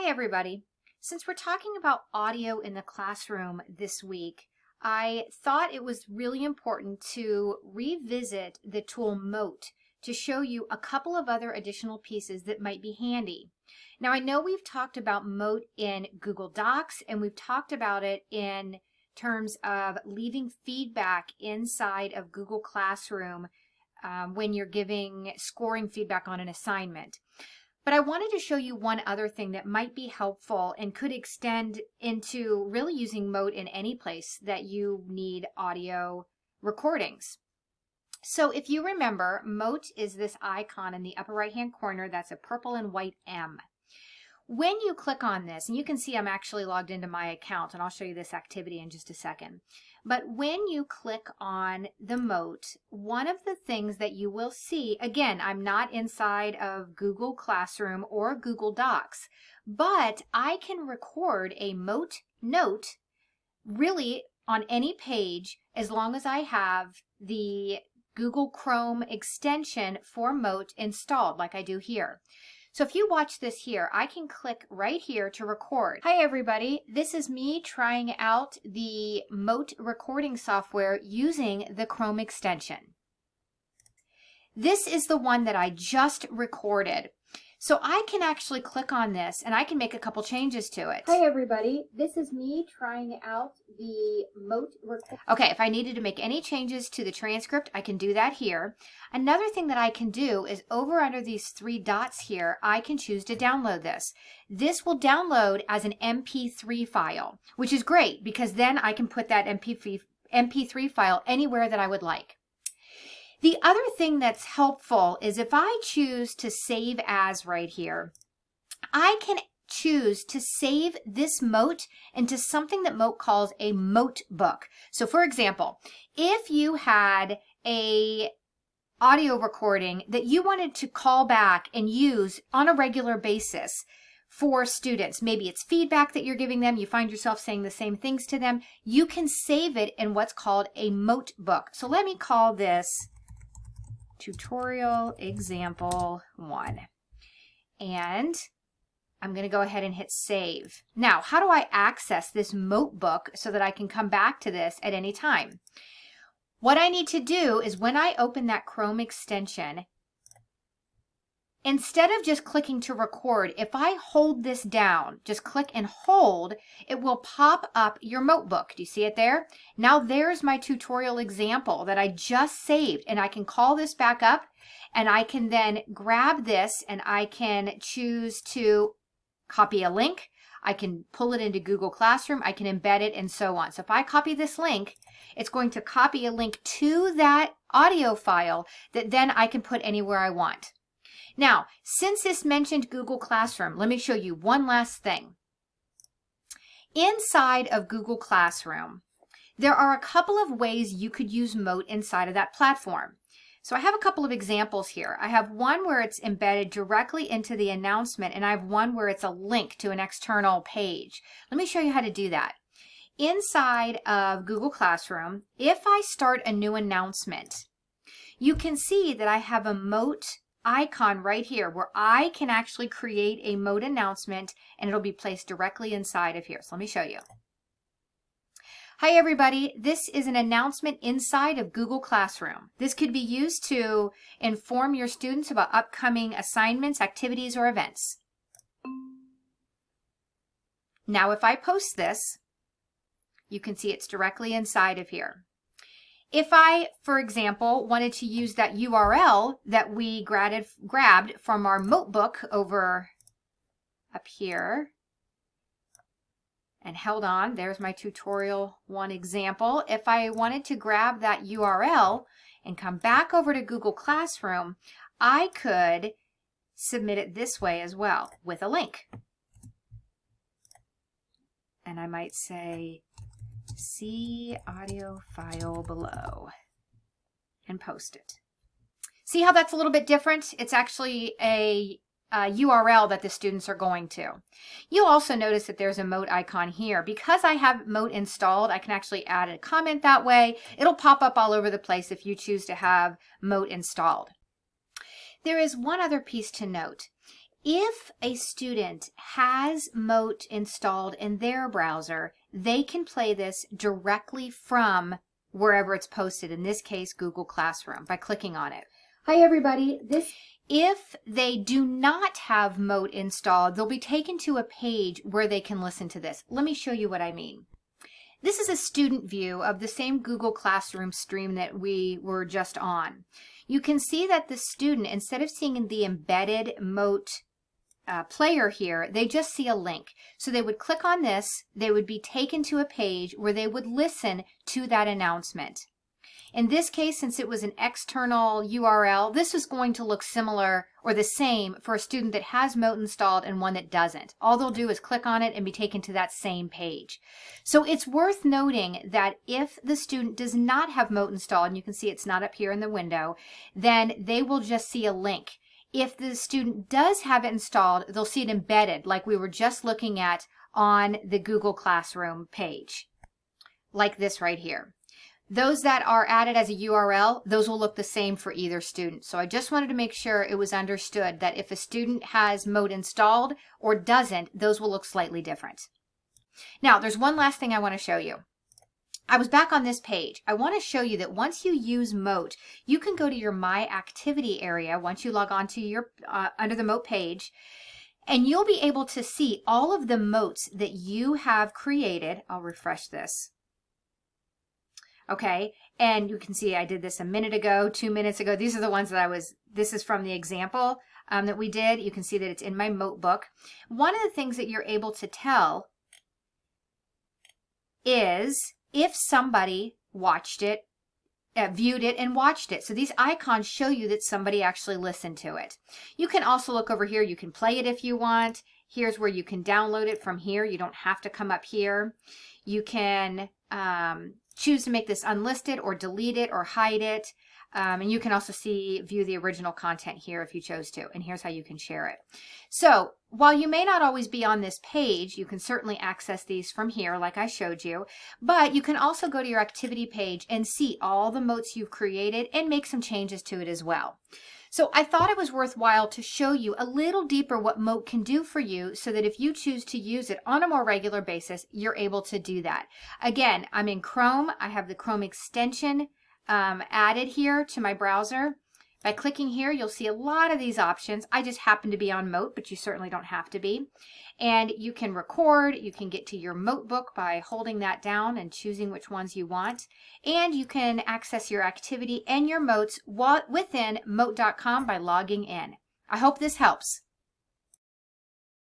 Hi everybody. Since we're talking about audio in the classroom this week, I thought it was really important to revisit the tool Mote to show you a couple of other additional pieces that might be handy. Now I know we've talked about Mote in Google Docs and we've talked about it in terms of leaving feedback inside of Google Classroom when you're scoring feedback on an assignment. But I wanted to show you one other thing that might be helpful and could extend into really using Mote in any place that you need audio recordings. So if you remember, Mote is this icon in the upper right hand corner that's a purple and white M. When you click on this, and you can see I'm actually logged into my account, and I'll show you this activity in just a second. But when you click on the Mote, one of the things that you will see, again, I'm not inside of Google Classroom or Google Docs, but I can record a Mote note really on any page as long as I have the Google Chrome extension for Mote installed like I do here. So if you watch this here, I can click right here to record. Hi everybody, this is me trying out the Mote recording software using the Chrome extension. This is the one that I just recorded. So I can actually click on this and I can make a couple changes to it. Hi everybody, this is me trying out the Mote record. Okay, if I needed to make any changes to the transcript, I can do that here. Another thing that I can do is over under these three dots here, I can choose to download this. This will download as an MP3 file, which is great because then I can put that MP3 file anywhere that I would like. The other thing that's helpful is if I choose to save as right here, I can choose to save this Mote into something that Mote calls a Motebook. So for example, if you had a audio recording that you wanted to call back and use on a regular basis for students, maybe it's feedback that you're giving them, you find yourself saying the same things to them, you can save it in what's called a Motebook. So let me call this Tutorial Example 1. And I'm going to go ahead and hit save. Now, how do I access this Motebook so that I can come back to this at any time? What I need to do is when I open that Chrome extension, instead of just clicking to record, if I hold this down, just click and hold, it will pop up your Motebook. Do you see it there? Now there's my tutorial example that I just saved, and I can call this back up and I can then grab this and I can choose to copy a link. I can pull it into Google Classroom, I can embed it, and so on. So if I copy this link, it's going to copy a link to that audio file that then I can put anywhere I want. Now, since this mentioned Google Classroom, let me show you one last thing. Inside of Google Classroom, there are a couple of ways you could use Mote inside of that platform. So I have a couple of examples here. I have one where it's embedded directly into the announcement, and I have one where it's a link to an external page. Let me show you how to do that. Inside of Google Classroom, if I start a new announcement, you can see that I have a Mote icon right here where I can actually create a Mote announcement and it'll be placed directly inside of here. So let me show you. Hi everybody, this is an announcement inside of Google Classroom. This could be used to inform your students about upcoming assignments, activities, or events. Now if I post this, you can see it's directly inside of here. If I, for example, wanted to use that URL that we grabbed from our Motebook over up here, and held on, there's my tutorial 1 example. If I wanted to grab that URL and come back over to Google Classroom, I could submit it this way as well with a link. And I might say, see audio file below, and post it. See how that's a little bit different? It's actually a URL that the students are going to. You'll also notice that there's a Mote icon here. Because I have Mote installed, I can actually add a comment that way. It'll pop up all over the place if you choose to have Mote installed. There is one other piece to note. If a student has Mote installed in their browser, they can play this directly from wherever it's posted, in this case, Google Classroom, by clicking on it. Hi, everybody. If they do not have Mote installed, they'll be taken to a page where they can listen to this. Let me show you what I mean. This is a student view of the same Google Classroom stream that we were just on. You can see that the student, instead of seeing the embedded Mote player here, they just see a link. So they would click on this, they would be taken to a page where they would listen to that announcement. In this case, since it was an external URL, this is going to look similar or the same for a student that has Mote installed and one that doesn't. All they'll do is click on it and be taken to that same page. So it's worth noting that if the student does not have Mote installed, and you can see it's not up here in the window, then they will just see a link. If the student does have it installed, they'll see it embedded like we were just looking at on the Google Classroom page, like this right here. Those that are added as a URL, those will look the same for either student. So I just wanted to make sure it was understood that if a student has Mote installed or doesn't, those will look slightly different. Now, there's one last thing I want to show you. I was back on this page. I want to show you that once you use Mote, you can go to your My Activity area once you log on to your under the Mote page, and you'll be able to see all of the Motes that you have created. I'll refresh this. Okay, and you can see I did this a minute ago, 2 minutes ago. These are the ones that this is from the example that we did. You can see that it's in my Motebook. One of the things that you're able to tell is if somebody watched it, viewed it, and watched it. So these icons show you that somebody actually listened to it. You can also look over here. You can play it if you want. Here's where you can download it from here. You don't have to come up here. You can choose to make this unlisted or delete it or hide it. And you can also view the original content here if you chose to. And here's how you can share it. So while you may not always be on this page, you can certainly access these from here like I showed you. But you can also go to your activity page and see all the Motes you've created and make some changes to it as well. So I thought it was worthwhile to show you a little deeper what Mote can do for you so that if you choose to use it on a more regular basis, you're able to do that. Again, I'm in Chrome. I have the Chrome extension added here to my browser. By clicking here, you'll see a lot of these options. I just happen to be on Mote, but you certainly don't have to be. And you can record, you can get to your Motebook by holding that down and choosing which ones you want. And you can access your activity and your Motes within mote.com by logging in. I hope this helps.